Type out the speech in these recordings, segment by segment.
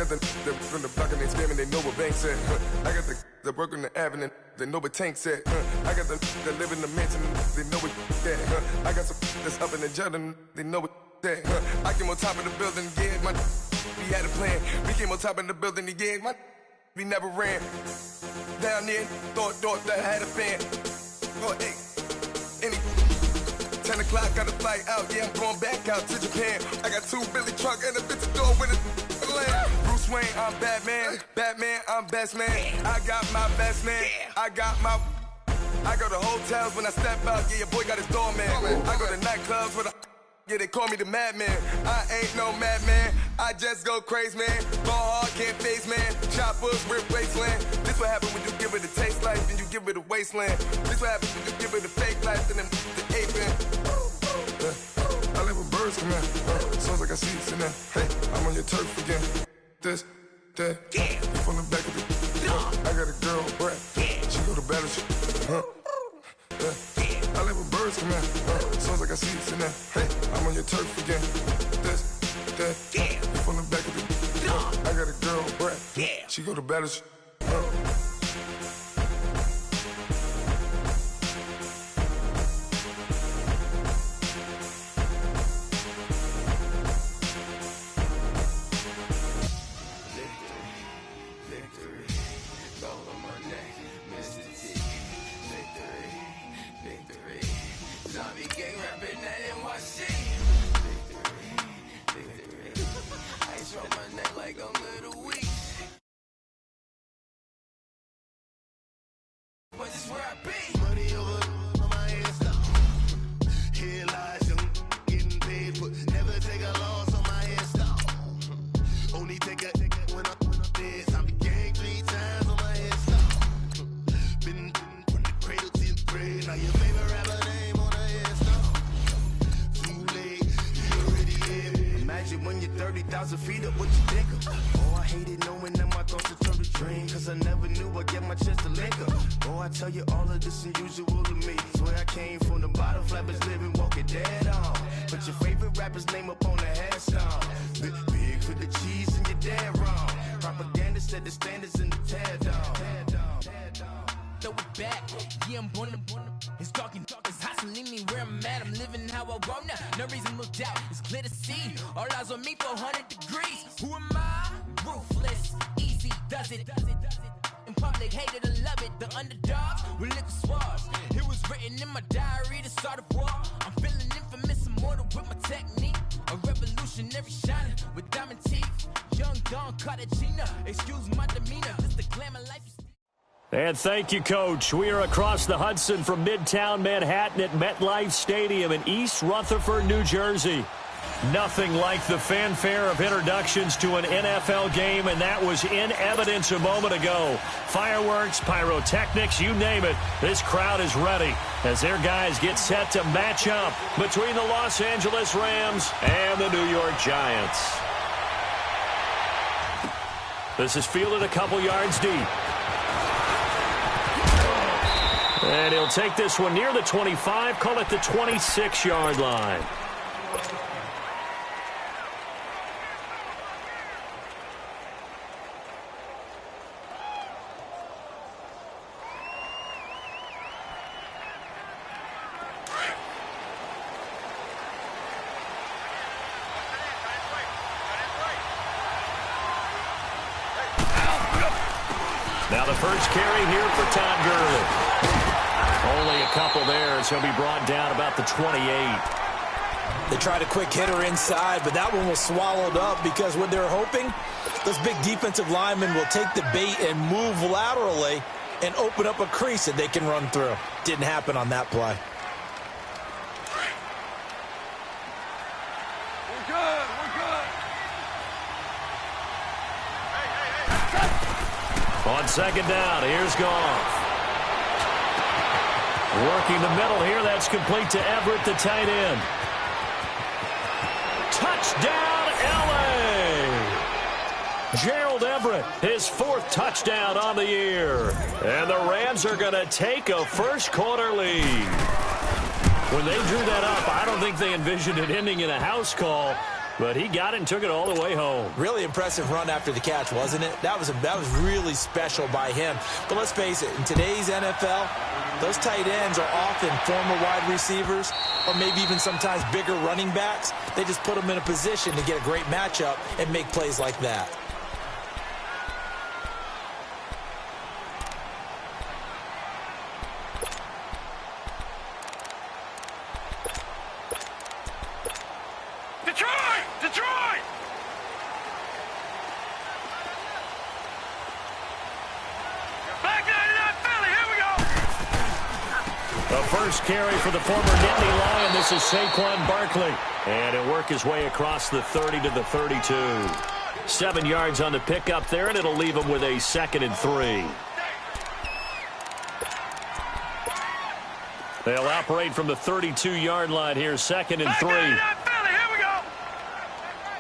got the from the block and they spamming, they know what bank said. I got the work on the avenue, they know what Tank said. I got the that live in the mansion, they know what that. I got some that's up in the jungle, they know what that. I came on top of the building, yeah, we had a plan. We came on top of the building, yeah, we never ran. Down there, thought that I had a fan. Oh, hey, 10 o'clock, got a flight out, yeah, I'm going back out to Japan. I got 2 Billy truck and a bitch door with a land. Bruce Wayne, I'm Batman. Batman, I'm best man. I got my best man. I go to hotels when I step out, yeah, your boy got his doorman. I go to nightclubs with yeah, they call me the madman. I ain't no madman, I just go crazy, man. Ball hard, can't face, man. Choppers, rip wasteland. This what happen when you give it a taste life, then you give it a wasteland. This what happen when you give it a fake life, then the ape in. I live with birds come in. Sounds like I see it in there. Hey, I'm on your turf again. This, that, you from the back of the I got a girl, Brad. She go to battle shit. I live with birds come in. Sounds like I see it in there. Hey, I'm on your turf again. This, that, you from the back of the I got a girl, Brad. She go to battle shit. And thank you, Coach. We are across the Hudson from Midtown Manhattan at MetLife Stadium in East Rutherford, New Jersey. Nothing like the fanfare of introductions to an NFL game, and that was in evidence a moment ago. Fireworks, pyrotechnics, you name it. This crowd is ready as their guys get set to match up between the Los Angeles Rams and the New York Giants. This is fielded a couple yards deep. And he'll take this one near the 25, call it the 26-yard line. Now the first carry here for Todd Gurley. Only a couple there as he'll be brought down about the 28. They tried a quick hitter inside, but that one was swallowed up because what they're hoping, those big defensive linemen will take the bait and move laterally and open up a crease that they can run through. Didn't happen on that play. We're good. On second down, here's Goff. Working the middle here, that's complete to Everett, the tight end. Touchdown, L.A. Gerald Everett, his 4th touchdown on the year. And the Rams are going to take a first-quarter lead. When they drew that up, I don't think they envisioned it ending in a house call. but he got it and took it all the way home. Really impressive run after the catch, wasn't it? That was really special by him. But let's face it, in today's NFL, those tight ends are often former wide receivers or maybe even sometimes bigger running backs. They just put them in a position to get a great matchup and make plays like that. Detroit! Back 99 Philly, here we go! The first carry for the former Nittany Lion. This is Saquon Barkley. And he'll work his way across the 30 to the 32. 7 yards on the pickup there, and it'll leave him with a 2nd and 3. They'll operate from the 32-yard line here, 2nd and 3.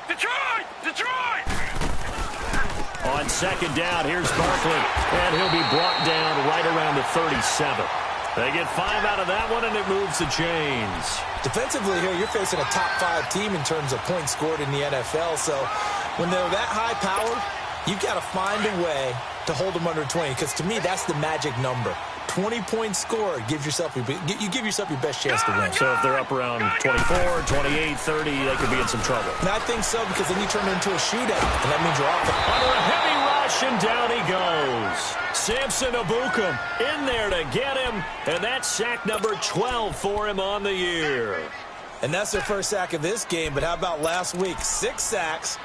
Detroit! On 2nd down, here's Barkley, and he'll be brought down right around the 37. They get 5 out of that one, and it moves the chains. Defensively here, you're facing a top-5 team in terms of points scored in the NFL, so when they're that high-powered, you've got to find a way to hold them under 20, because to me, that's the magic number. 20-point score gives yourself you give yourself your best chance to win. So if they're up around 24, 28, 30, they could be in some trouble. And I think so, because then you turn it into a shootout, and that means you're off. Under a heavy rush, and down he goes. Samson Ebukam in there to get him, and that's sack number 12 for him on the year. And that's their first sack of this game, but how about last week? 6 sacks,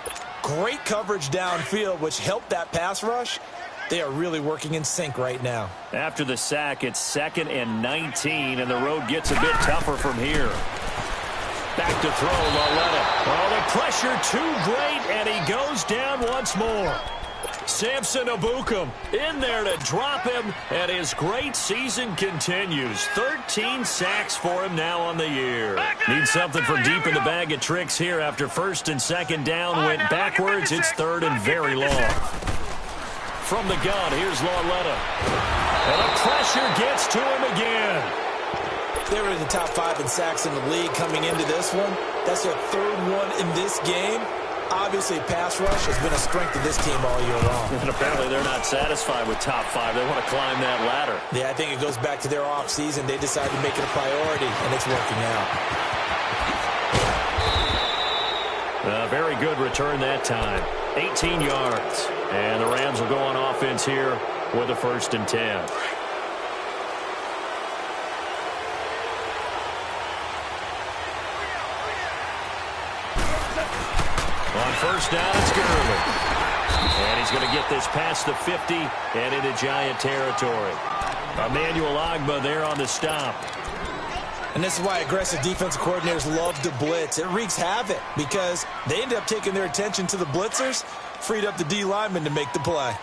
great coverage downfield, which helped that pass rush. They are really working in sync right now. After the sack, it's 2nd and 19, and the road gets a bit tougher from here. Back to throw, Lauletta. Oh, the pressure too great, and he goes down once more. Samson Ebukam in there to drop him, and his great season continues. 13 sacks for him now on the year. Needs something from deep in the bag of tricks here after 1st and 2nd down. Went backwards. It's 3rd and very long. From the gun, here's Lauletta. And the pressure gets to him again. They were in the top 5 in sacks in the league coming into this one. That's their 3rd one in this game. Obviously, pass rush has been a strength of this team all year long. And apparently they're not satisfied with top 5. They want to climb that ladder. Yeah, I think it goes back to their offseason. They decided to make it a priority, and it's working out. A very good return that time. 18 yards. And the Rams will go on offense here with a 1st and 10. On 1st down, it's Gurley. And he's going to get this past the 50 and into Giant territory. Emmanuel Ogbah there on the stop. And this is why aggressive defensive coordinators love to blitz. It wreaks havoc because they end up taking their attention to the blitzers, freed up the D lineman to make the play.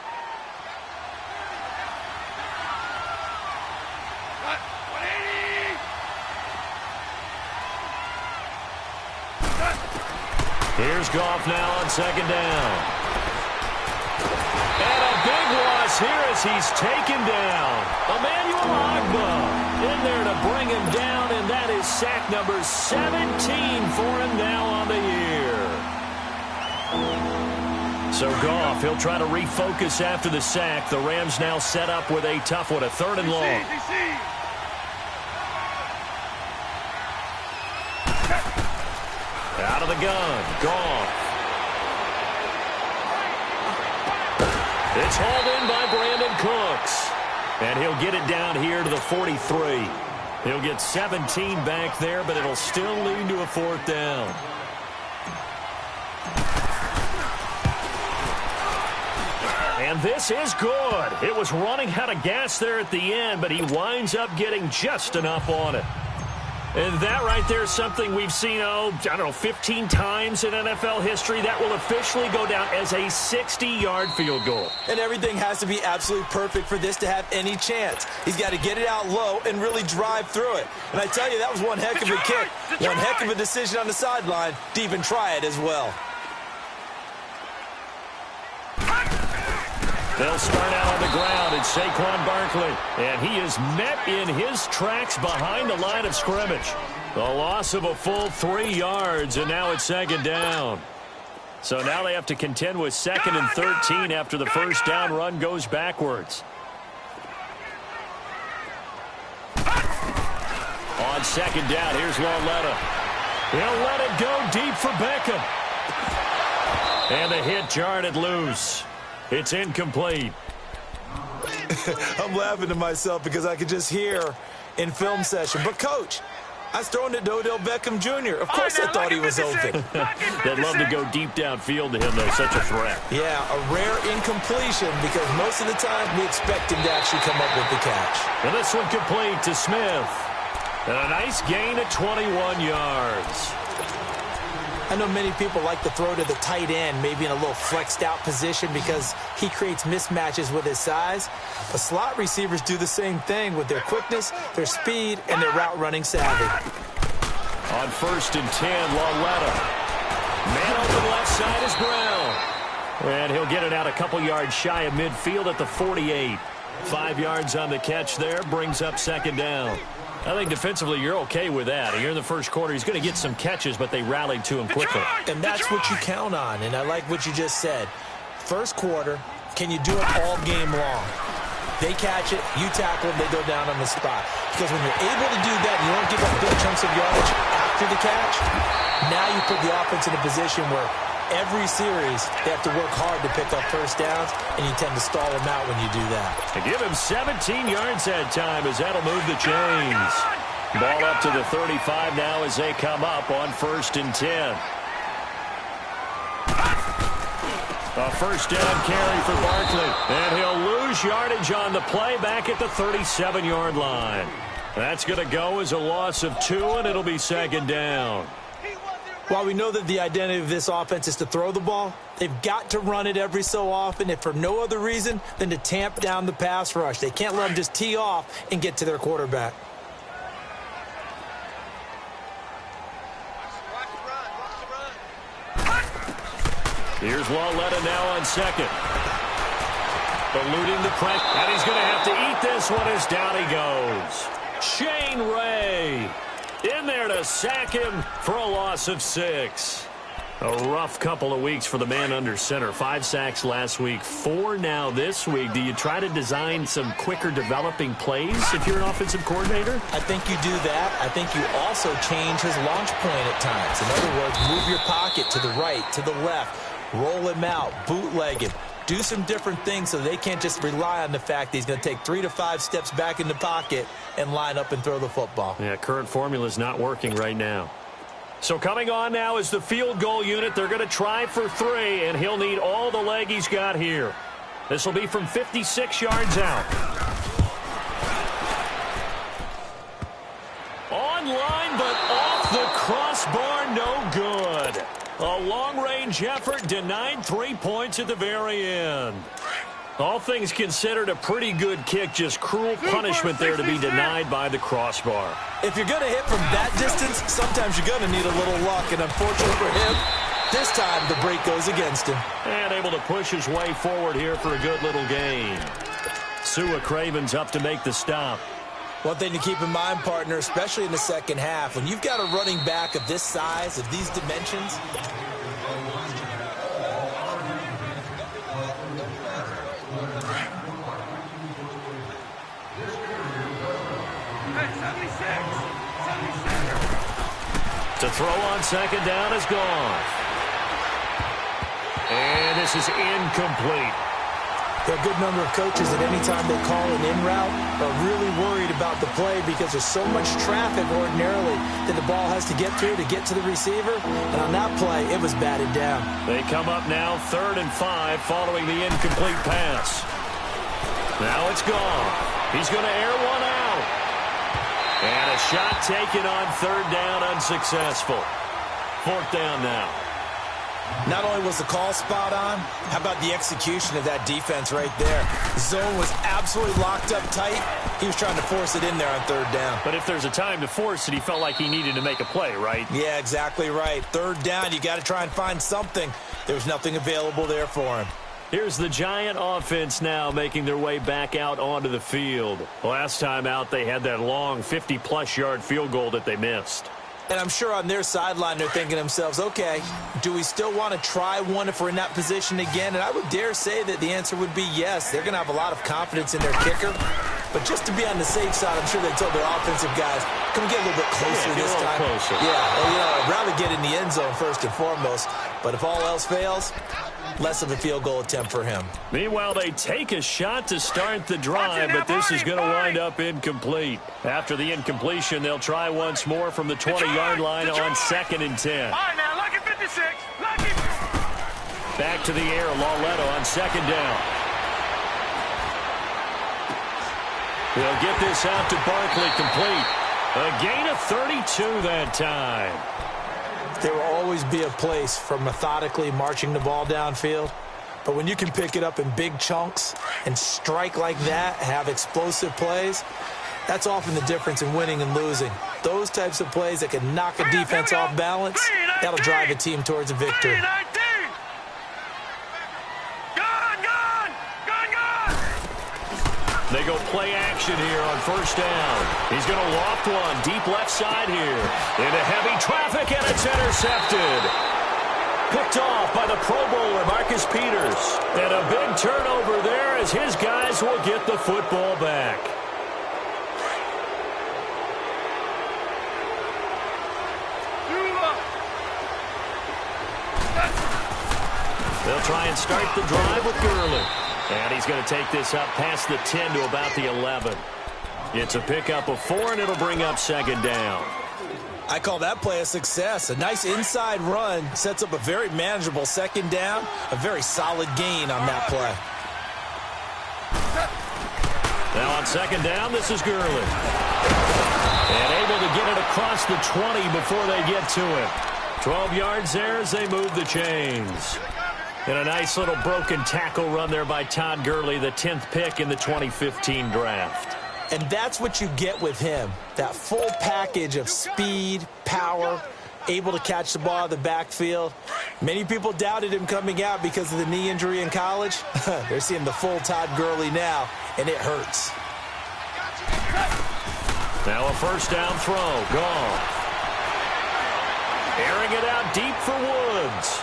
Here's Goff now on 2nd down. And a big loss here as he's taken down. Emmanuel Ogbah in there to bring him down, and that is sack number 17 for him now on the year. So Goff, he'll try to refocus after the sack. The Rams now set up with a tough one, a 3rd and long. Out of the gun, Goff. It's hauled in by Brandon Cooks. And he'll get it down here to the 43. He'll get 17 back there, but it'll still lead to a 4th down. And this is good. It was running out of gas there at the end, but he winds up getting just enough on it. And that right there is something we've seen, 15 times in NFL history. That will officially go down as a 60-yard field goal. And everything has to be absolutely perfect for this to have any chance. He's got to get it out low and really drive through it. And I tell you, that was one heck of a kick. One heck of a decision on the sideline to even try it as well. They'll start out on the ground. It's Saquon Barkley. And he is met in his tracks behind the line of scrimmage. The loss of a full 3 yards, and now it's second down. So now they have to contend with 2nd and 13 after the first down run goes backwards. On second down, here's Lauletta. He'll let it go deep for Beckham. And the hit jarred it loose. It's incomplete. I'm laughing to myself because I could just hear in film session. But, Coach, I was throwing it to Odell Beckham Jr. Of course I thought he was open. They'd love to go deep downfield to him, though. Such a threat. Yeah, a rare incompletion because most of the time we expect him to actually come up with the catch. And this one complete to Smith. And a nice gain of 21 yards. I know many people like to throw to the tight end, maybe in a little flexed out position because he creates mismatches with his size. But slot receivers do the same thing with their quickness, their speed, and their route running savvy. On 1st and 10, Lauletta. Man open left side is Brown. And he'll get it out a couple yards shy of midfield at the 48. 5 yards on the catch there, brings up second down. I think defensively you're okay with that. Here in the first quarter, he's going to get some catches, but they rallied to him quickly. And that's what you count on, and I like what you just said. First quarter, can you do it all game long? They catch it, you tackle them, they go down on the spot. Because when you're able to do that, you don't give up big chunks of yardage after the catch, now you put the offense in a position where every series they have to work hard to pick up first downs, and you tend to stall them out when you do that. To give him 17 yards that time as that'll move the chains. Ball up to the 35 now as they come up on 1st and 10. A first down carry for Barkley. And he'll lose yardage on the play back at the 37-yard line. That's going to go as a loss of 2, and it'll be second down. While we know that the identity of this offense is to throw the ball, they've got to run it every so often, if for no other reason than to tamp down the pass rush. They can't let them just tee off and get to their quarterback. Here's Lauletta now on second. Eluding the press, and he's going to have to eat this one as down he goes. Shane Ray in there to sack him for a loss of 6. A rough couple of weeks for the man under center. 5 sacks last week, 4 now this week. Do you try to design some quicker developing plays if you're an offensive coordinator? I think you do that. I think you also change his launch point at times. In other words, move your pocket to the right, to the left, roll him out, bootleg him. Do some different things so they can't just rely on the fact that he's going to take 3 to 5 steps back in the pocket and line up and throw the football. Yeah, current formula is not working right now. So coming on now is the field goal unit. They're going to try for 3, and he'll need all the leg he's got here. This will be from 56 yards out. On line, but off the crossbar, no good. A long-range effort denied 3 points at the very end. All things considered, a pretty good kick, just cruel punishment there to be denied by the crossbar. If you're going to hit from that distance, sometimes you're going to need a little luck, and unfortunately for him, this time the break goes against him. And able to push his way forward here for a good little gain. Sua Craven's up to make the stop. One thing to keep in mind, partner, especially in the second half, when you've got a running back of this size, of these dimensions, to throw on second down is gone. And this is incomplete. There are a good number of coaches that any time they call an in route are really worried about the play because there's so much traffic ordinarily that the ball has to get through to get to the receiver. And on that play, it was batted down. They come up now 3rd and 5 following the incomplete pass. Now it's gone. He's going to air one out. And a shot taken on 3rd down, unsuccessful. 4th down now. Not only was the call spot on, how about the execution of that defense right there? The zone was absolutely locked up tight. He was trying to force it in there on 3rd down. But if there's a time to force it, he felt like he needed to make a play, right? Yeah, exactly right. 3rd down, you got to try and find something. There was nothing available there for him. Here's the Giant offense now making their way back out onto the field. Last time out, they had that long 50-plus yard field goal that they missed. And I'm sure on their sideline they're thinking to themselves, okay, do we still want to try one if we're in that position again? And I would dare say that the answer would be yes. They're going to have a lot of confidence in their kicker. But just to be on the safe side, I'm sure they told their offensive guys, can we get a little bit closer this time? Closer. Yeah, well, I'd rather get in the end zone first and foremost. But if all else fails, less of a field goal attempt for him. Meanwhile, they take a shot to start the drive, but this is going to wind up incomplete. After the incompletion, they'll try once more from the 20-yard line on 2nd and 10. All right, now, lucky 56. Lucky. Back to the air, Lauletta on 2nd down. They'll get this out to Barkley, complete. A gain of 32 that time. There will always be a place for methodically marching the ball downfield. But when you can pick it up in big chunks and strike like that, have explosive plays, that's often the difference in winning and losing. Those types of plays that can knock a defense off balance, that'll drive a team towards a victory. They go play action here on 1st down. He's going to loft one deep left side here. Into heavy traffic, and it's intercepted. Picked off by the Pro Bowler, Marcus Peters. And a big turnover there as his guys will get the football back. They'll try and start the drive with Gurley. And he's going to take this up past the 10 to about the 11. It's a pickup of 4, and it'll bring up 2nd down. I call that play a success. A nice inside run sets up a very manageable 2nd down. A very solid gain on that play. Now on 2nd down, this is Gurley. And able to get it across the 20 before they get to it. 12 yards there as they move the chains. And a nice little broken tackle run there by Todd Gurley, the 10th pick in the 2015 draft. And that's what you get with him. That full package of speed, power, able to catch the ball out of the backfield. Many people doubted him coming out because of the knee injury in college. They're seeing the full Todd Gurley now, and it hurts. Now a 1st down throw. Gone. Airing it out deep for Woods.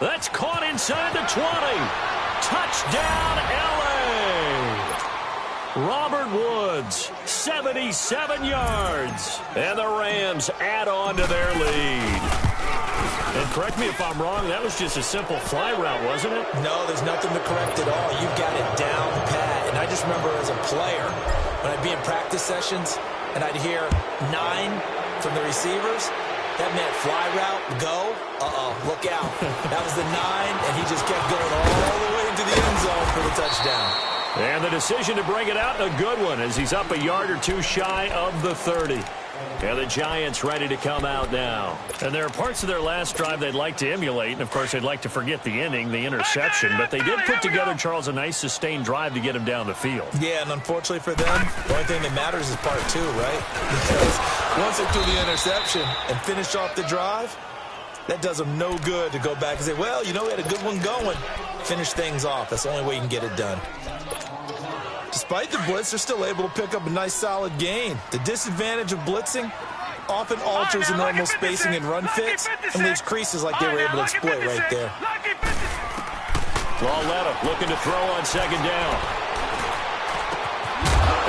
That's caught inside the 20. Touchdown, L.A. Robert Woods, 77 yards. And the Rams add on to their lead. And correct me if I'm wrong, that was just a simple fly route, wasn't it? No, there's nothing to correct at all. You've got it down pat. And I just remember as a player, when I'd be in practice sessions, and I'd hear 9 from the receivers, that meant fly route, go, look out. That was the 9, and he just kept going all the way into the end zone for the touchdown. And the decision to bring it out, a good one, as he's up a yard or two shy of the 30. And the Giants ready to come out now. And there are parts of their last drive they'd like to emulate. And, of course, they'd like to forget the inning, the interception. But they did put together, Charles, a nice sustained drive to get him down the field. Yeah, and unfortunately for them, the only thing that matters is part 2, right? Because once they threw the interception and finished off the drive, that does them no good to go back and say, well, you know, we had a good one going. Finish things off. That's the only way you can get it done. Despite the blitz, they're still able to pick up a nice solid gain. The disadvantage of blitzing often alters the normal spacing and run fits and leaves creases like they were able to exploit right there. Lauletta looking to throw on 2nd down.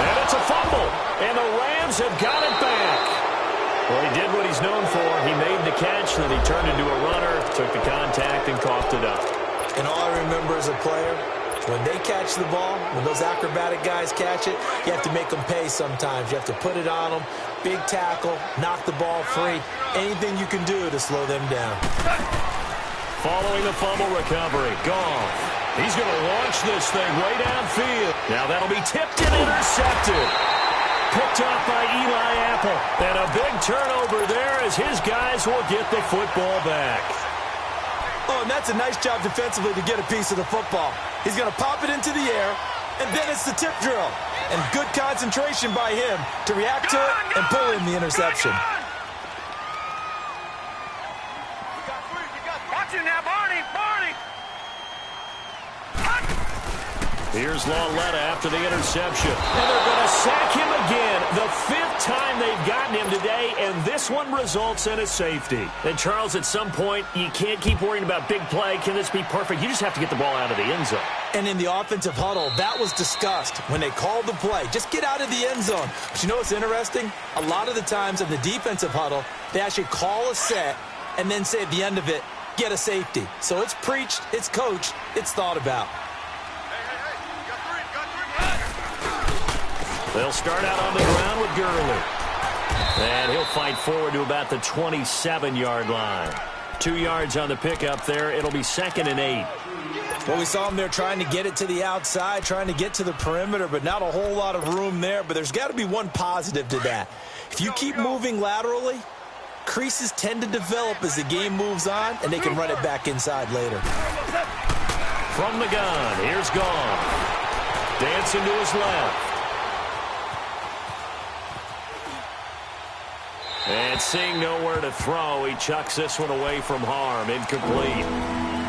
And it's a fumble. And the Rams have got it back. Well, he did what he's known for. He made the catch, then he turned into a runner, took the contact, and coughed it up. And all I remember as a player, when they catch the ball, when those acrobatic guys catch it, you have to make them pay sometimes. You have to put it on them, big tackle, knock the ball free, anything you can do to slow them down. Following the fumble recovery, Goff. He's going to launch this thing way downfield. Now that'll be tipped and intercepted. Picked up by Eli Apple. And a big turnover there as his guys will get the football back. Oh, and that's a nice job defensively to get a piece of the football. He's going to pop it into the air, and then it's the tip drill. And good concentration by him to react to it and pull in the interception. Watch it now, Barney. Here's Lauletta after the interception. And they're going to sack him again. The 5th time they've gotten him today, and this one results in a safety. And, Charles, at some point, you can't keep worrying about big play. Can this be perfect? You just have to get the ball out of the end zone. And in the offensive huddle, that was discussed when they called the play. Just get out of the end zone. But you know what's interesting? A lot of the times in the defensive huddle, they actually call a set and then say at the end of it, get a safety. So it's preached, it's coached, it's thought about. They'll start out on the ground with Gurley. And he'll fight forward to about the 27-yard line. 2 yards on the pickup there. It'll be 2nd and 8. Well, we saw him there trying to get it to the outside, trying to get to the perimeter, but not a whole lot of room there. But there's got to be one positive to that. If you keep moving laterally, creases tend to develop as the game moves on, and they can run it back inside later. From the gun, here's Goff. Dancing to his left. And seeing nowhere to throw, he chucks this one away from harm. Incomplete.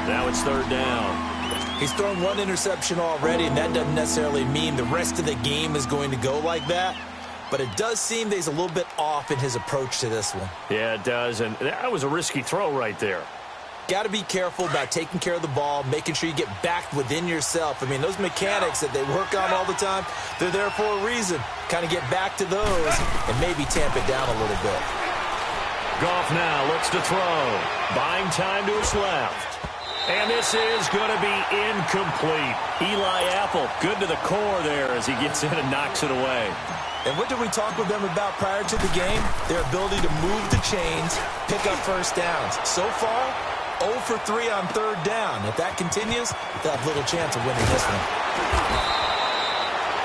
Now it's 3rd down. He's thrown 1 interception already, and that doesn't necessarily mean the rest of the game is going to go like that. But it does seem that he's a little bit off in his approach to this one. Yeah, it does, and that was a risky throw right there. Got to be careful about taking care of the ball, making sure you get back within yourself. I mean, those mechanics that they work on all the time, they're there for a reason. Kind of get back to those and maybe tamp it down a little bit. Goff now looks to throw. Buying time to his left. And this is going to be incomplete. Eli Apple, good to the core there as he gets in and knocks it away. And what did we talk with them about prior to the game? Their ability to move the chains, pick up first downs. So far, 0 for 3 on 3rd down. If that continues, they'll have little chance of winning this one.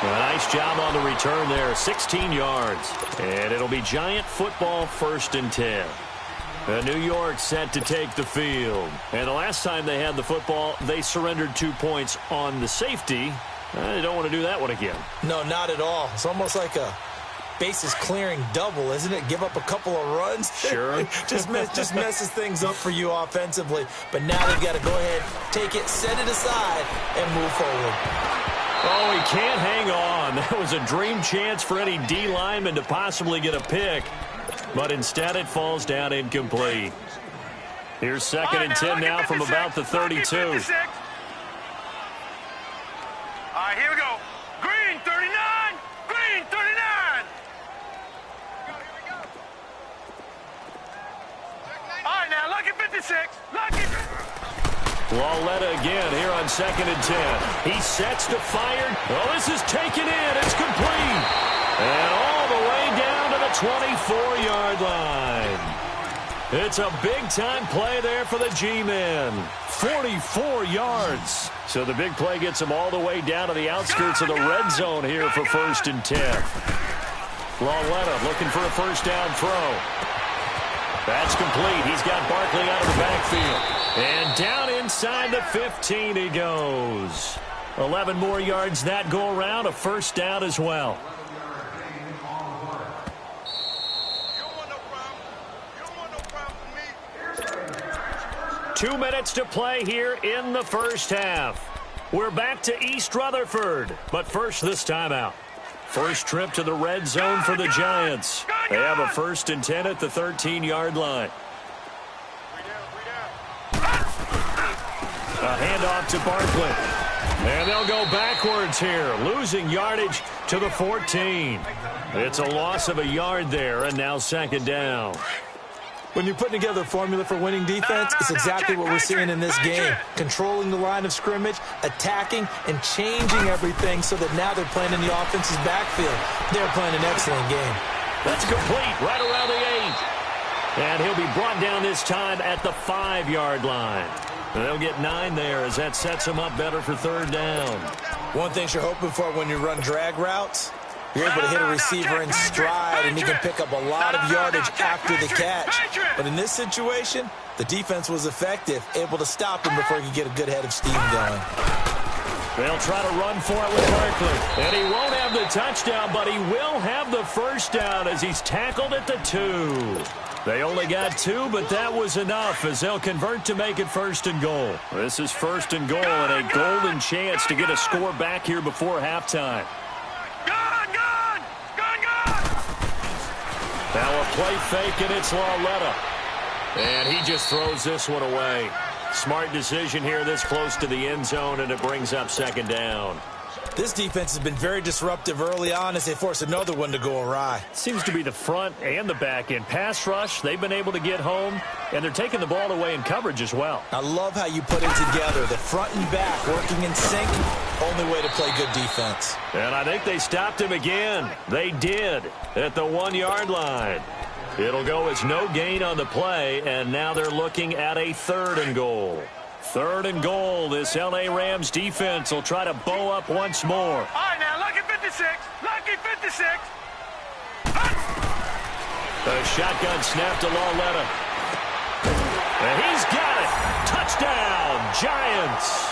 Well, nice job on the return there, 16 yards. And it'll be Giant football 1st and 10. New York set to take the field. And the last time they had the football, they surrendered 2 points on the safety. They don't want to do that one again. No, not at all. It's almost like a bases clearing double, isn't it? Give up a couple of runs. Sure. just messes things up for you offensively. But now they've got to go ahead, take it, set it aside, and move forward. Oh, he can't hang on. That was a dream chance for any D lineman to possibly get a pick. But instead it falls down incomplete. Here's 2nd and 10 now from about the 32. All right, here we go. Green, 39. Green, 39. All right, now, lucky 56. Lucky. Lauletta again here on 2nd and 10. He sets to fire. Oh, this is taken in. It's complete. And all the way down to the 24-yard line. It's a big-time play there for the G-men. 44 yards. So the big play gets him all the way down to the outskirts of the red zone here for 1st and 10. Lauletta looking for a first down throw. That's complete. He's got Barkley out of the backfield. And down inside the 15 he goes. 11 more yards that go around, a first down as well. 2 minutes to play here in the first half. We're back to East Rutherford, but first this timeout. First trip to the red zone for the Giants. They have a 1st and 10 at the 13-yard line. A handoff to Barkley. And they'll go backwards here, losing yardage to the 14. It's a loss of a yard there, and now 2nd down. When you're putting together a formula for winning defense, it's exactly what we're seeing in this game. Controlling the line of scrimmage, attacking, and changing everything so that now they're playing in the offense's backfield. They're playing an excellent game. That's complete right around the 8. And he'll be brought down this time at the 5-yard line. And they'll get 9 there as that sets them up better for 3rd down. One thing you're hoping for when you run drag routes, you're able to hit a receiver in stride, and he can pick up a lot of yardage after the catch. But in this situation, the defense was effective, able to stop him before he could get a good head of steam going. They'll try to run for it with Barkley. And he won't have the touchdown, but he will have the first down as he's tackled at the 2. They only got 2, but that was enough as they'll convert to make it 1st and goal. This is 1st and goal and a golden chance to get a score back here before halftime. Now a play fake, and it's Lauletta. And he just throws this one away. Smart decision here this close to the end zone, and it brings up 2nd down. This defense has been very disruptive early on as they force another one to go awry. Seems to be the front and the back end. Pass rush, they've been able to get home, and they're taking the ball away in coverage as well. I love how you put it together. The front and back working in sync. Only way to play good defense. And I think they stopped him again. They did at the 1-yard line. It'll go as no gain on the play, and now they're looking at a 3rd and goal. 3rd and goal. This L.A. Rams defense will try to bow up once more. All right, now, lucky 56. Lucky 56. A shotgun snap to Lauletta. And he's got it. Touchdown, Giants.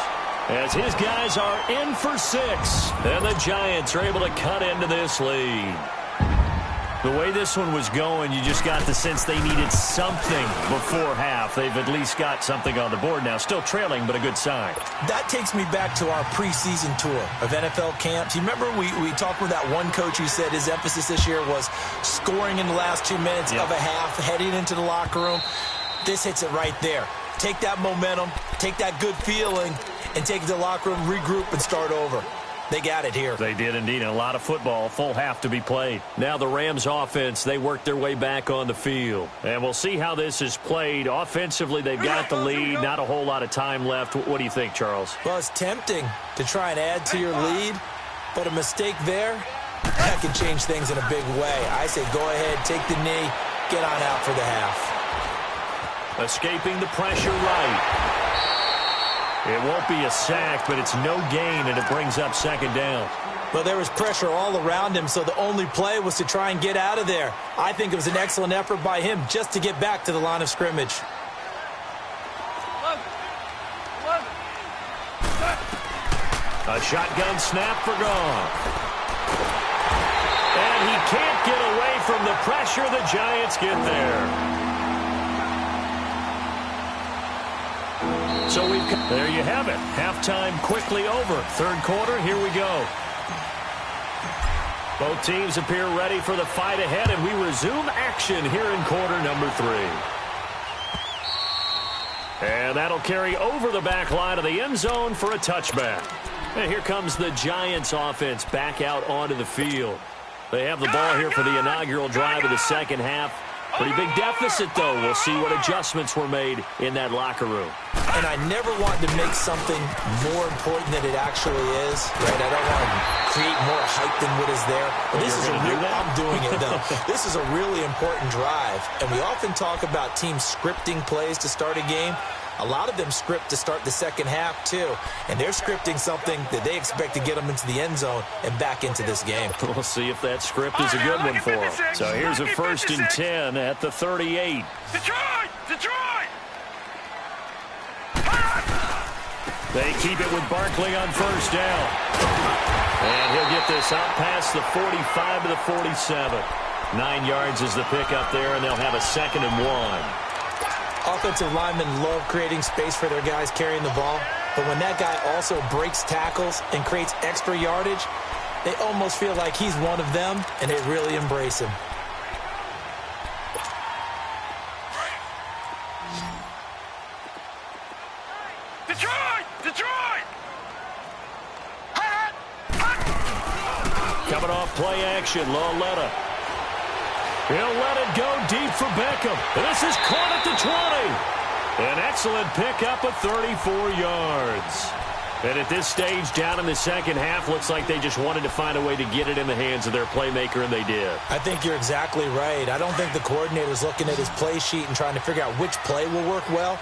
As his guys are in for 6. And the Giants are able to cut into this lead. The way this one was going, you just got the sense they needed something before half. They've at least got something on the board now. Still trailing, but a good sign. That takes me back to our preseason tour of NFL camps. You remember we talked with that one coach who said his emphasis this year was scoring in the last 2 minutes of a half, heading into the locker room. This hits it right there. Take that momentum, take that good feeling, and take it to the locker room, regroup, and start over. They got it here. They did indeed. And a lot of football, full half to be played. Now the Rams offense, they work their way back on the field. And we'll see how this is played. Offensively, they've got the lead. Not a whole lot of time left. What do you think, Charles? Well, it's tempting to try and add to your lead, but a mistake there, that can change things in a big way. I say go ahead, take the knee, get on out for the half. Escaping the pressure right. It won't be a sack, but it's no gain, and it brings up 2nd down. Well, there was pressure all around him, so the only play was to try and get out of there. I think it was an excellent effort by him just to get back to the line of scrimmage. A shotgun snap for gone. And he can't get away from the pressure. The Giants get there. So there you have it. Halftime quickly over. 3rd quarter, here we go. Both teams appear ready for the fight ahead, and we resume action here in quarter number 3. And that'll carry over the back line of the end zone for a touchback. And here comes the Giants offense back out onto the field. They have the ball here for the inaugural drive of the 2nd half. Pretty big deficit, though. We'll see what adjustments were made in that locker room. And I never want to make something more important than it actually is, right? I don't want to create more hype than what is there. But this is I'm doing it, though. This is a really important drive. And we often talk about teams scripting plays to start a game. A lot of them script to start the 2nd half, too. And they're scripting something that they expect to get them into the end zone and back into this game. We'll see if that script is a good one for them. So here's a 1st and 10 at the 38. Detroit! Detroit! They keep it with Barkley on 1st down. And he'll get this out past the 45 to the 47. 9 yards is the pickup there, and they'll have a 2nd and 1. Offensive linemen love creating space for their guys carrying the ball, but when that guy also breaks tackles and creates extra yardage, they almost feel like he's one of them, and they really embrace him. Detroit! Detroit! Coming off play action, Lauletta. He'll let it go deep for Beckham. This is caught at the 20. An excellent pickup of 34 yards. And at this stage, down in the 2nd half, looks like they just wanted to find a way to get it in the hands of their playmaker, and they did. I think you're exactly right. I don't think the coordinator's looking at his play sheet and trying to figure out which play will work well.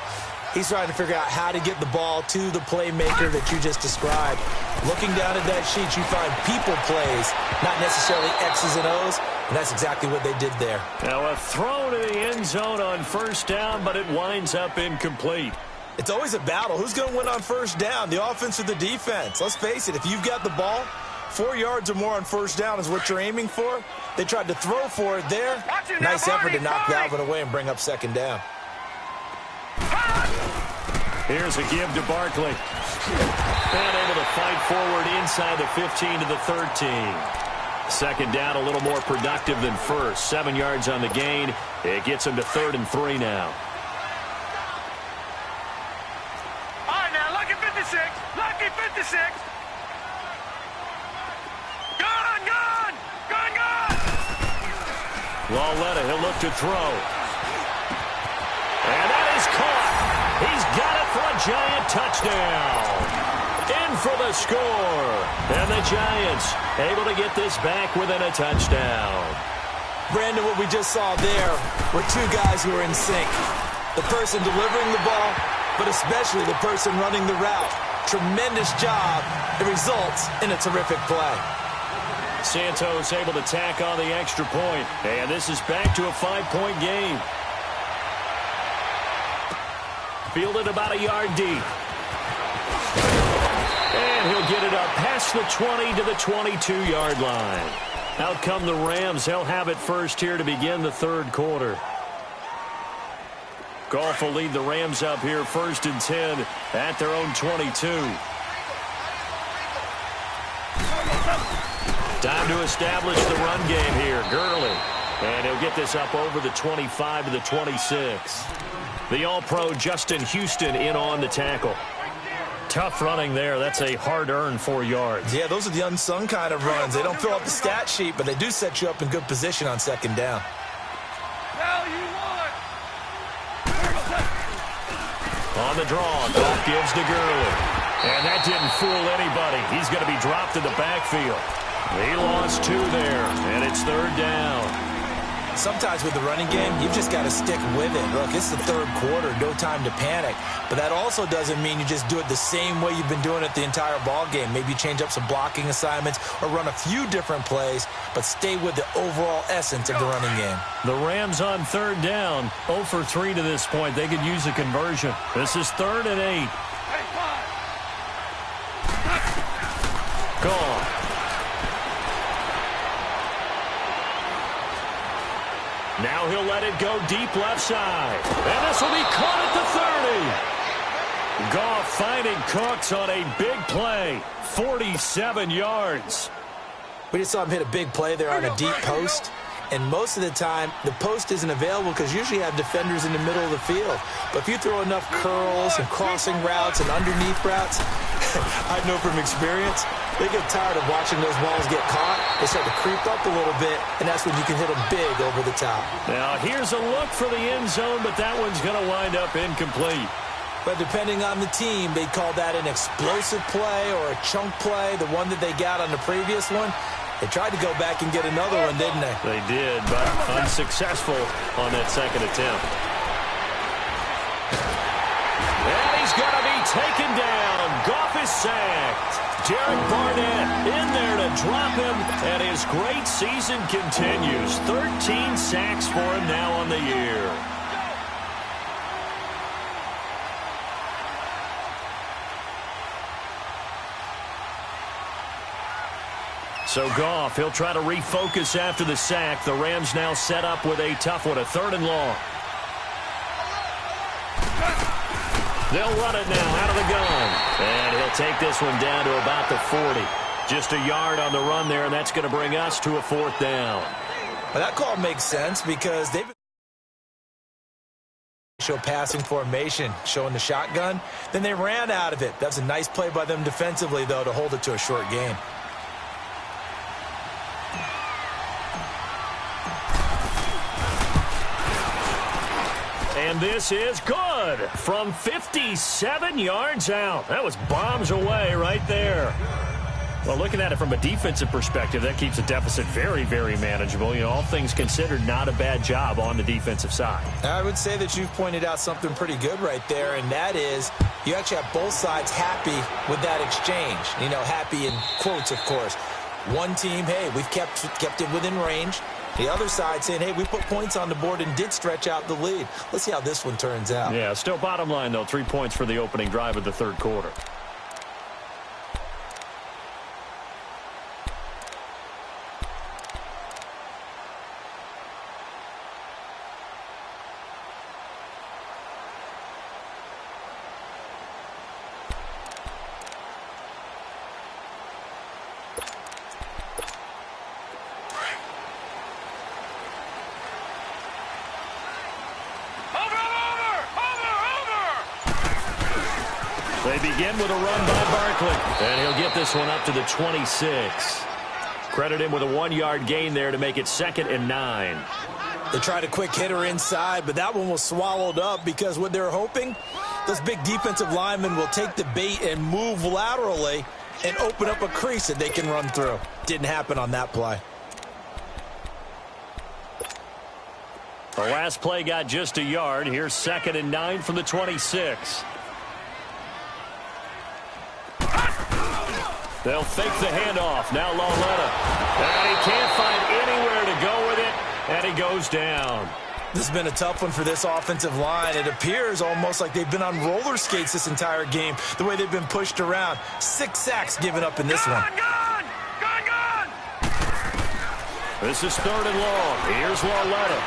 He's trying to figure out how to get the ball to the playmaker that you just described. Looking down at that sheet, you find people plays, not necessarily X's and O's, and that's exactly what they did there. Now a throw to the end zone on 1st down, but it winds up incomplete. It's always a battle. Who's going to win on 1st down, the offense or the defense? Let's face it, if you've got the ball, 4 yards or more on 1st down is what you're aiming for. They tried to throw for it there. Nice effort to knock that one away and bring up second down. Here's a give to Barkley. And able to fight forward inside the 15 to the 13. Second down, a little more productive than first. 7 yards on the gain. It gets him to 3rd and 3 now. All right, now, lucky 56. Lucky 56. Gone, gone. Gone, gone. Lauletta, he'll look to throw. And that is caught. He's got it for a Giant touchdown. In for the score. And the Giants able to get this back within a touchdown. Brandon, what we just saw there were two guys who were in sync. The person delivering the ball, but especially the person running the route. Tremendous job. It results in a terrific play. Santos able to tack on the extra point. And this is back to a 5-point game. Fielded about a yard deep. And he'll get it up past the 20 to the 22-yard line. Out come the Rams. They'll have it first here to begin the third quarter. Goff will lead the Rams up here 1st and 10 at their own 22. Time to establish the run game here. Gurley. And he'll get this up over the 25 to the 26. The All-Pro Justin Houston in on the tackle. Tough running there. That's a hard-earned 4 yards. Yeah, those are the unsung kind of runs. They don't fill up the stat sheet, but they do set you up in good position on second down. On the draw, Goff gives to Gurley. And that didn't fool anybody. He's going to be dropped in the backfield. He lost 2 there, and it's 3rd down. Sometimes with the running game, you've just got to stick with it. Look, it's the third quarter, no time to panic. But that also doesn't mean you just do it the same way you've been doing it the entire ball game. Maybe change up some blocking assignments or run a few different plays, but stay with the overall essence of the running game. The Rams on 3rd down, 0 for 3 to this point. They could use a conversion. This is 3rd and 8. Goff. Now he'll let it go deep left side. And this will be caught at the 30. Goff finding Cooks on a big play. 47 yards. We just saw him hit a big play there on a deep post. And most of the time, the post isn't available because usually you have defenders in the middle of the field. But if you throw enough curls and crossing routes and underneath routes, I know from experience, they get tired of watching those balls get caught. They start to creep up a little bit, and that's when you can hit them big over the top. Now, here's a look for the end zone, but that one's going to wind up incomplete. But depending on the team, they call that an explosive play or a chunk play, the one that they got on the previous one. They tried to go back and get another one, didn't they? They did, but unsuccessful on that second attempt. And he's going to be taken down. Goff is sacked. Derek Barnett in there to drop him, and his great season continues. 13 sacks for him now on the year. So Goff, he'll try to refocus after the sack. The Rams now set up with a tough one, a 3rd and long. They'll run it now out of the gun. And he'll take this one down to about the 40. Just a yard on the run there, and that's going to bring us to a 4th down. Well, that call makes sense because they've been show passing formation, showing the shotgun. Then they ran out of it. That's a nice play by them defensively, though, to hold it to a short game. And this is good from 57 yards out. That was bombs away right there. Well, looking at it from a defensive perspective, that keeps the deficit very, very manageable. You know, all things considered, not a bad job on the defensive side. I would say that you've pointed out something pretty good right there, and that is you actually have both sides happy with that exchange. You know, happy in quotes, of course. One team, hey, we've kept it within range. The other side saying, hey, we put points on the board and did stretch out the lead. Let's see how this one turns out. Yeah, still bottom line, though, 3 points for the opening drive of the third quarter. begin with a run by Barkley. And he'll get this one up to the 26. Credit him with a 1-yard gain there to make it 2nd and 9. They tried a quick hitter inside, but that one was swallowed up because what they're hoping, those big defensive linemen will take the bait and move laterally and open up a crease that they can run through. Didn't happen on that play. The last play got just a yard. Here's 2nd and 9 from the 26. They'll fake the handoff. Now Lauletta. And he can't find anywhere to go with it, and he goes down. This has been a tough one for this offensive line. It appears almost like they've been on roller skates this entire game, the way they've been pushed around. 6 sacks given up in this one. Gone! This is 3rd and long. Here's Lauletta.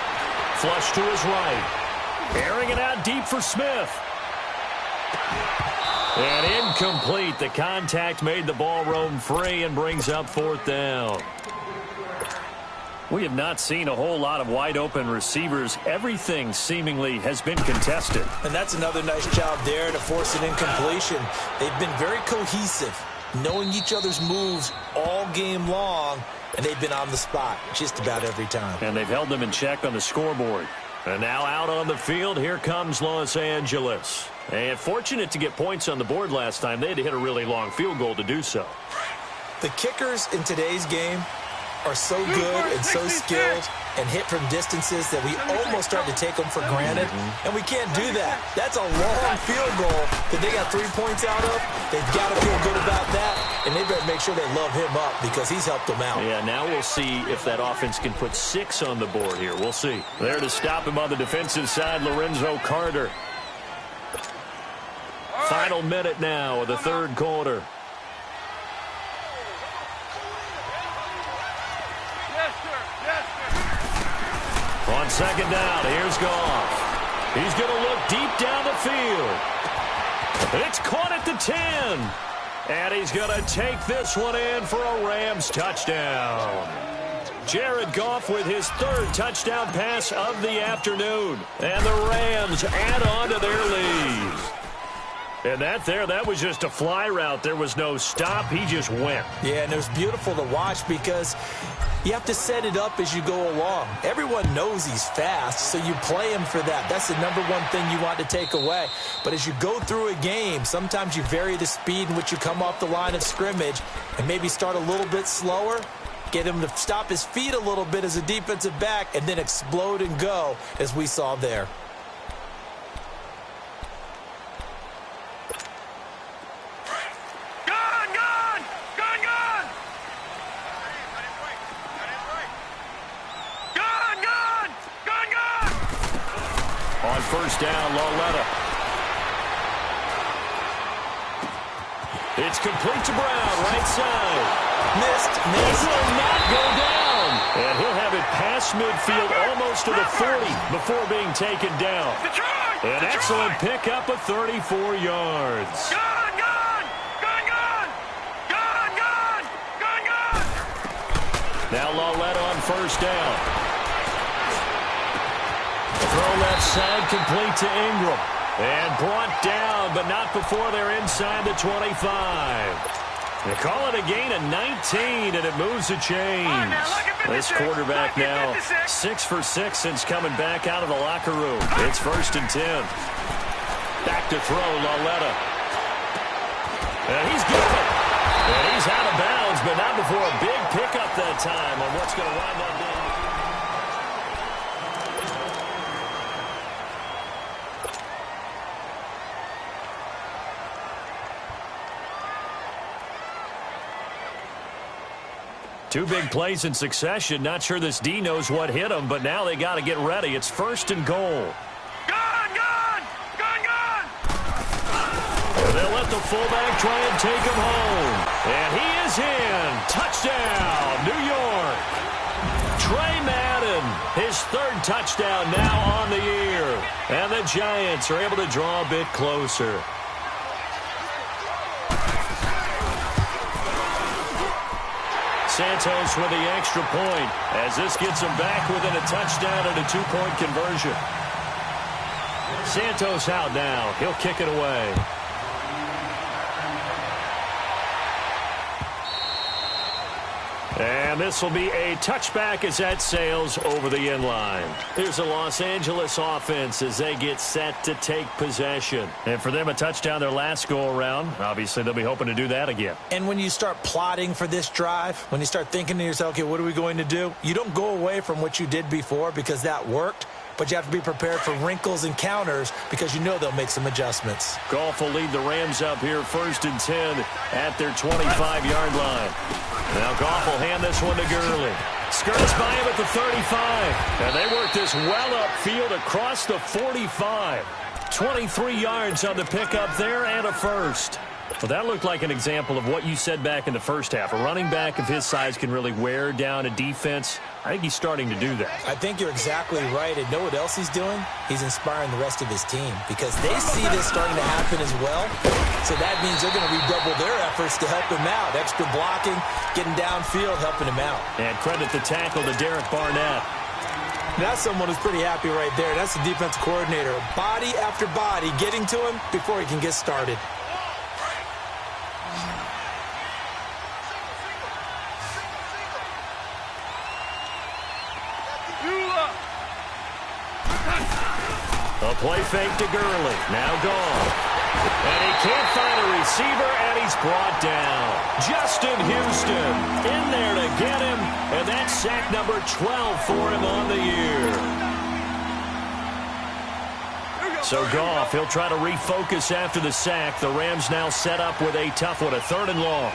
Flush to his right. Airing it out deep for Smith. And incomplete. The contact made the ball roam free and brings up 4th down. We have not seen a whole lot of wide-open receivers. Everything seemingly has been contested. And that's another nice job there to force an incompletion. They've been very cohesive, knowing each other's moves all game long, and they've been on the spot just about every time. And they've held them in check on the scoreboard. And now out on the field, here comes Los Angeles. And fortunate to get points on the board last time. They had to hit a really long field goal to do so. The kickers in today's game are so good and so skilled and hit from distances that we almost start to take them for granted, and we can't do that. That's a long field goal that they got 3 points out of. They've got to feel good about that, and they better make sure they love him up because he's helped them out. Yeah, now we'll see if that offense can put 6 on the board here. We'll see. There to stop him on the defensive side, Lorenzo Carter. Final minute now of the 3rd quarter. On 2nd down, here's Goff. He's going to look deep down the field. It's caught at the 10. And he's going to take this one in for a Rams touchdown. Jared Goff with his 3rd touchdown pass of the afternoon. And the Rams add on to their lead. And that was just a fly route. There was no stop. He just went. Yeah, and it was beautiful to watch because you have to set it up as you go along. Everyone knows he's fast, so you play him for that. That's the number one thing you want to take away. But as you go through a game, sometimes you vary the speed in which you come off the line of scrimmage and maybe start a little bit slower, get him to stop his feet a little bit as a defensive back, and then explode and go, as we saw there. On 1st down, Lauletta. It's complete to Brown, right side. Missed. It will not go down. And he'll have it past midfield almost to the 40 before being taken down. An excellent pickup of 34 yards. Now Lauletta on 1st down. Throw left side, complete to Ingram. And brought down, but not before they're inside the 25. They call it a gain of 19, and it moves the chains. This quarterback now 6 for 6 since coming back out of the locker room. It's 1st and 10. Back to throw, Lauletta. And he's got it. And he's out of bounds, but not before a big pickup that time on what's going to wind up being. Two big plays in succession. Not sure this D knows what hit him, but now they got to get ready. It's 1st and goal. Gone! And they'll let the fullback try and take him home. And he is in. Touchdown, New York. Trey Madden, his 3rd touchdown now on the year. And the Giants are able to draw a bit closer. Santos with the extra point as this gets him back within a touchdown and a 2-point conversion. Santos out now. He'll kick it away. And this will be a touchback as that sails over the end line. Here's the Los Angeles offense as they get set to take possession. And for them, a touchdown their last go-around. Obviously, they'll be hoping to do that again. And when you start plotting for this drive, when you start thinking to yourself, okay, what are we going to do? You don't go away from what you did before because that worked. But you have to be prepared for wrinkles and counters because you know they'll make some adjustments. Goff will lead the Rams up here 1st and 10 at their 25-yard line. Now Goff will hand this one to Gurley. Skirts by him at the 35. And they work this well upfield across the 45. 23 yards on the pickup there and a first. Well, that looked like an example of what you said back in the first half. A running back of his size can really wear down a defense. I think he's starting to do that. I think you're exactly right. And know what else he's doing? He's inspiring the rest of his team because they see this starting to happen as well. So that means they're going to redouble their efforts to help him out. Extra blocking, getting downfield, helping him out. And credit the tackle to Derek Barnett. That's someone who's pretty happy right there. That's the defensive coordinator. Body after body getting to him before he can get started. A play fake to Gurley. Now gone. And he can't find a receiver, and he's brought down. Justin Houston in there to get him, and that's sack number 12 for him on the year. So Goff, he'll try to refocus after the sack. The Rams now set up with a tough one, a 3rd and long.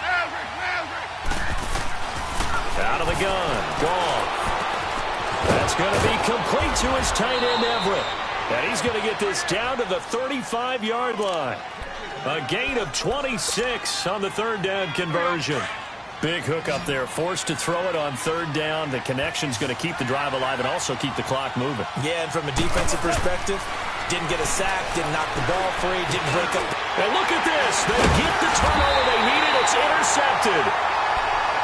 Out of the gun, Goff. That's going to be complete to his tight end, Everett. And he's going to get this down to the 35-yard line. A gain of 26 on the 3rd down conversion. Big hook up there, forced to throw it on 3rd down. The connection's going to keep the drive alive and also keep the clock moving. Yeah, and from a defensive perspective, didn't get a sack, didn't knock the ball free, didn't break up. And look at this. They get the turnover they needed. It's intercepted.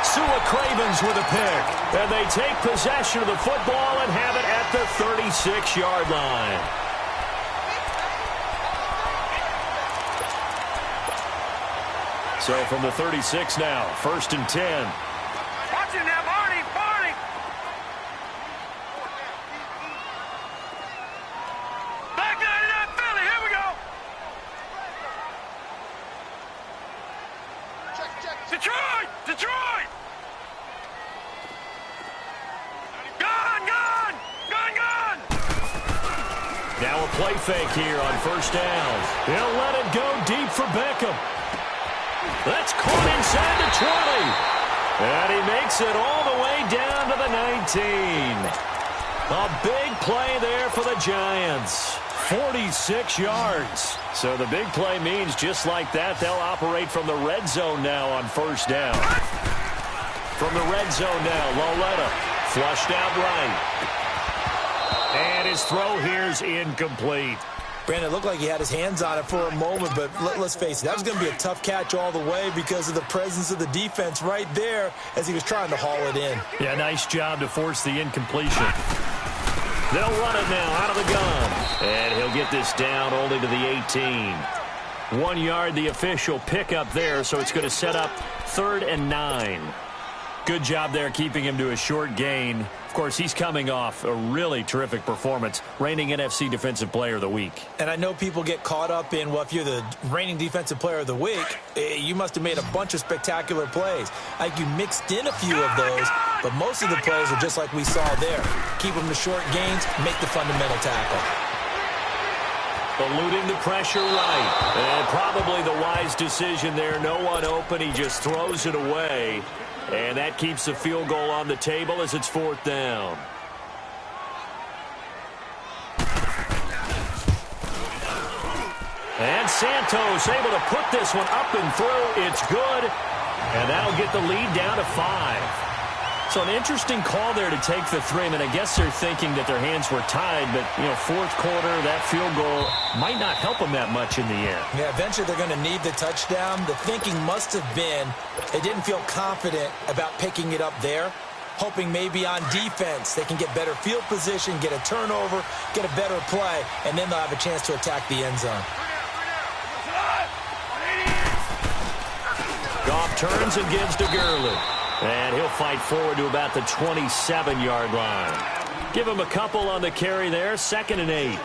Sua Cravens with a pick. And they take possession of the football and have it at the 36-yard line. So from the 36 now, 1st and 10. Watch him now, Barney, Barney. Back 99 Philly, here we go. Detroit, Detroit. Gun, gun, gun, gun. Now a play fake here on 1st down. He'll let it go deep for Beckham. That's caught inside the 20. And he makes it all the way down to the 19. A big play there for the Giants. 46 yards. So the big play means just like that, they'll operate from the red zone now on 1st down. From the red zone now, Loletta flushed out right. And his throw here's incomplete. Brandon, it looked like he had his hands on it for a moment, but let's face it, that was going to be a tough catch all the way because of the presence of the defense right there as he was trying to haul it in. Yeah, nice job to force the incompletion. They'll run it now out of the gun. And he'll get this down only to the 18. 1 yard, the official pickup there, so it's going to set up 3rd and 9. Good job there keeping him to a short gain. Of course, he's coming off a really terrific performance, reigning NFC Defensive Player of the Week. And I know people get caught up in, well, if you're the reigning Defensive Player of the Week, you must have made a bunch of spectacular plays. Like you mixed in a few of those, but most of the plays are just like we saw there. Keep them to short gains, make the fundamental tackle. Eluding the pressure right. And probably the wise decision there. No one open. He just throws it away. And that keeps the field goal on the table as it's 4th down. And Santos able to put this one up and through. It's good. And that'll get the lead down to 5. So an interesting call there to take the 3. I mean, I guess they're thinking that their hands were tied, but, 4th quarter, that field goal might not help them that much in the end. Yeah, eventually they're going to need the touchdown. The thinking must have been they didn't feel confident about picking it up there, hoping maybe on defense they can get better field position, get a turnover, get a better play, and then they'll have a chance to attack the end zone. Goff turns and gives to Gurley. And he'll fight forward to about the 27-yard line. Give him a couple on the carry there, 2nd and 8.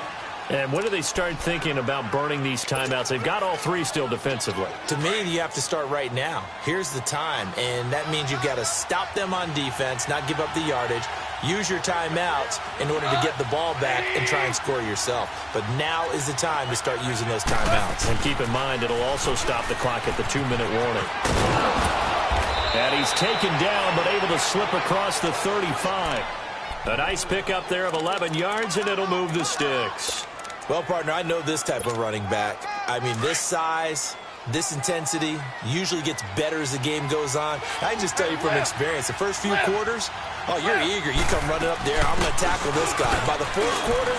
And when do they start thinking about burning these timeouts? They've got all 3 still defensively. To me, you have to start right now. Here's the time, and that means you've got to stop them on defense, not give up the yardage, use your timeouts in order to get the ball back and try and score yourself. But now is the time to start using those timeouts. And keep in mind, it'll also stop the clock at the 2-minute warning. And he's taken down, but able to slip across the 35. A nice pickup there of 11 yards, and it'll move the sticks. Well, partner, I know this type of running back. I mean, this size, this intensity usually gets better as the game goes on. I can just tell you from experience, the first few quarters, oh, you're eager. You come running up there, I'm going to tackle this guy. By the 4th quarter,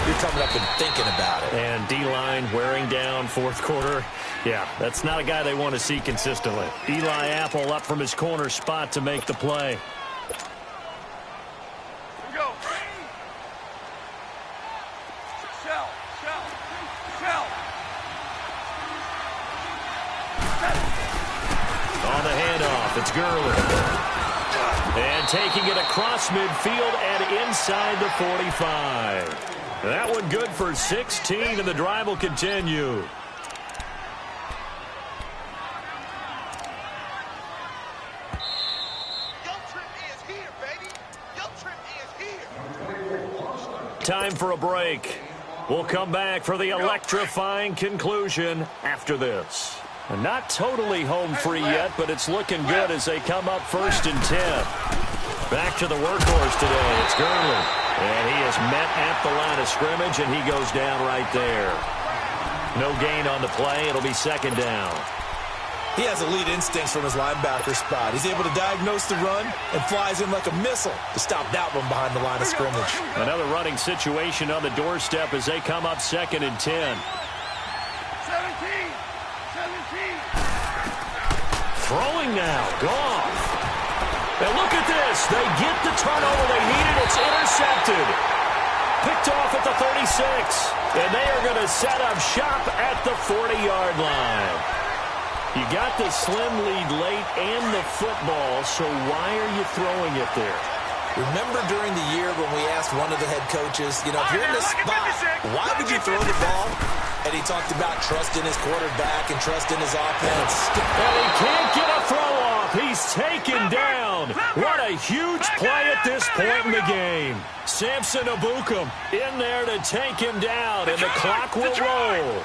you're coming up and thinking about it. And D-line wearing down 4th quarter. Yeah, that's not a guy they want to see consistently. Eli Apple up from his corner spot to make the play. On the handoff, it's Gurley. And taking it across midfield and inside the 45. That one good for 16, and the drive will continue. Time for a break. We'll come back for the electrifying conclusion after this. Not totally home free yet, but it's looking good as they come up 1st and 10. Back to the workhorse today. It's Gurley. And he is met at the line of scrimmage, and he goes down right there. No gain on the play. It'll be 2nd down. He has elite instincts from his linebacker spot. He's able to diagnose the run and flies in like a missile to stop that one behind the line of scrimmage. Another running situation on the doorstep as they come up 2nd and 10. 17. Throwing now, Goff. And look at this. They get the turnover they needed. It's intercepted. Picked off at the 36. And they are going to set up shop at the 40-yard line. You got the slim lead late and the football, so why are you throwing it there? Remember during the year when we asked one of the head coaches, if you're in this spot, why would you throw the ball? And he talked about trust in his quarterback and trust in his offense. And he can't get a throw off. He's taken down. What a huge play at this point in the game. Samson Ebukam in there to take him down, and the clock will roll.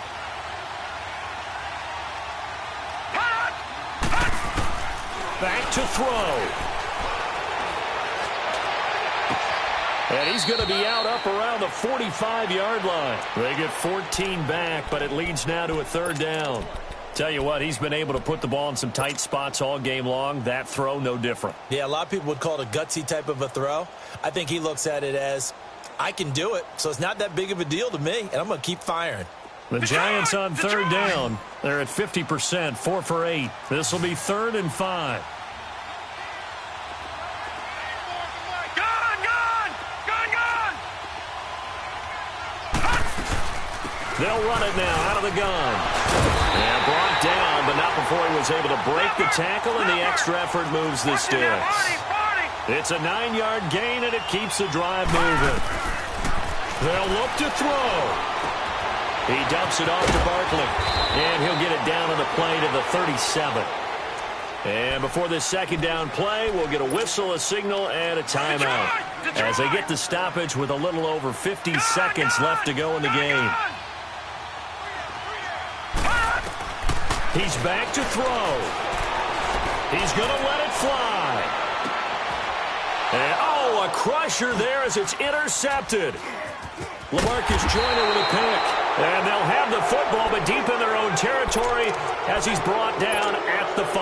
Back to throw. And he's going to be out up around the 45-yard line. They get 14 back, but it leads now to a 3rd down. Tell you what, he's been able to put the ball in some tight spots all game long. That throw, no different. Yeah, a lot of people would call it a gutsy type of a throw. I think he looks at it as, I can do it, so it's not that big of a deal to me, and I'm going to keep firing. The Giants on 3rd down. They're at 50%, 4 for 8. This will be 3rd and 5. They'll run it now out of the gun. And brought down, but not before he was able to break the tackle, and the extra effort moves the sticks. It's a 9-yard gain, and it keeps the drive moving. They'll look to throw. He dumps it off to Barkley, and he'll get it down on the play to the 37. And before this 2nd down play, we'll get a whistle, a signal, and a timeout as they get the stoppage with a little over 50 seconds left to go in the game. He's back to throw. He's going to let it fly. And, oh, a crusher there as it's intercepted. LaMarcus Joyner with a pick. And they'll have the football, but deep in their own territory as he's brought down at the 5.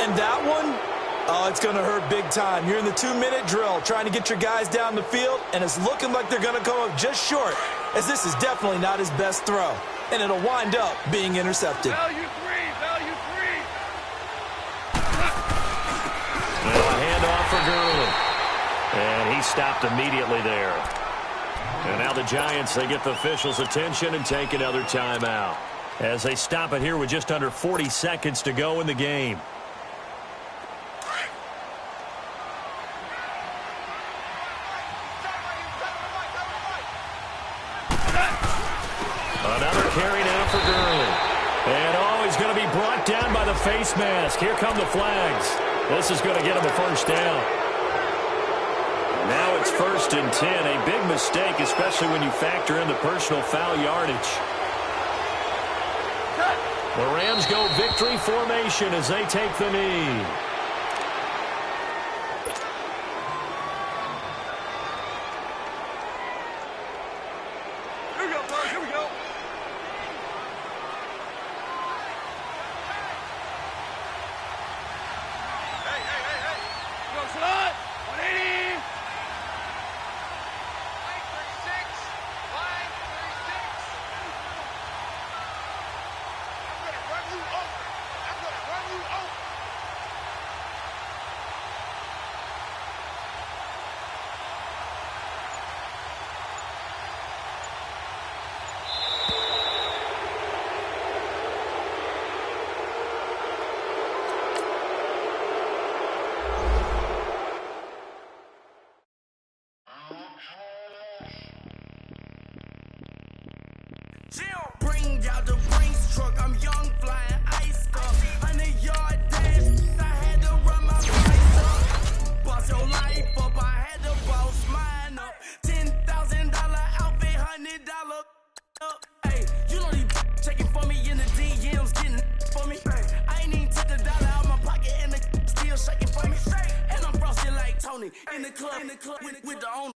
And that one, oh, it's going to hurt big time. You're in the 2-minute drill trying to get your guys down the field, and it's looking like they're going to come up just short, as this is definitely not his best throw. And it'll wind up being intercepted. Value 3. Well, a handoff for Gurley. And he stopped immediately there. And now the Giants, they get the officials' attention and take another timeout as they stop it here with just under 40 seconds to go in the game. Knocked down by the face mask. Here come the flags. This is going to get him a first down. Now it's 1st and 10. A big mistake, especially when you factor in the personal foul yardage. The Rams go victory formation as they take the knee. Here we go, boys. Here we go. Hey. Go, slide. 180. Line 36. Line 36. I'm going to run you over. Bring out the Brinks truck, I'm young, flying ice up. 100-yard dash, I had to run my price up. Boss your life up, I had to boss mine up. $10,000 outfit, $100 up. Hey, you know these checking for me in the DMs, getting for me. I ain't even took $1 out my pocket and the still shaking for me. And I'm frosted like Tony in the club with the owner.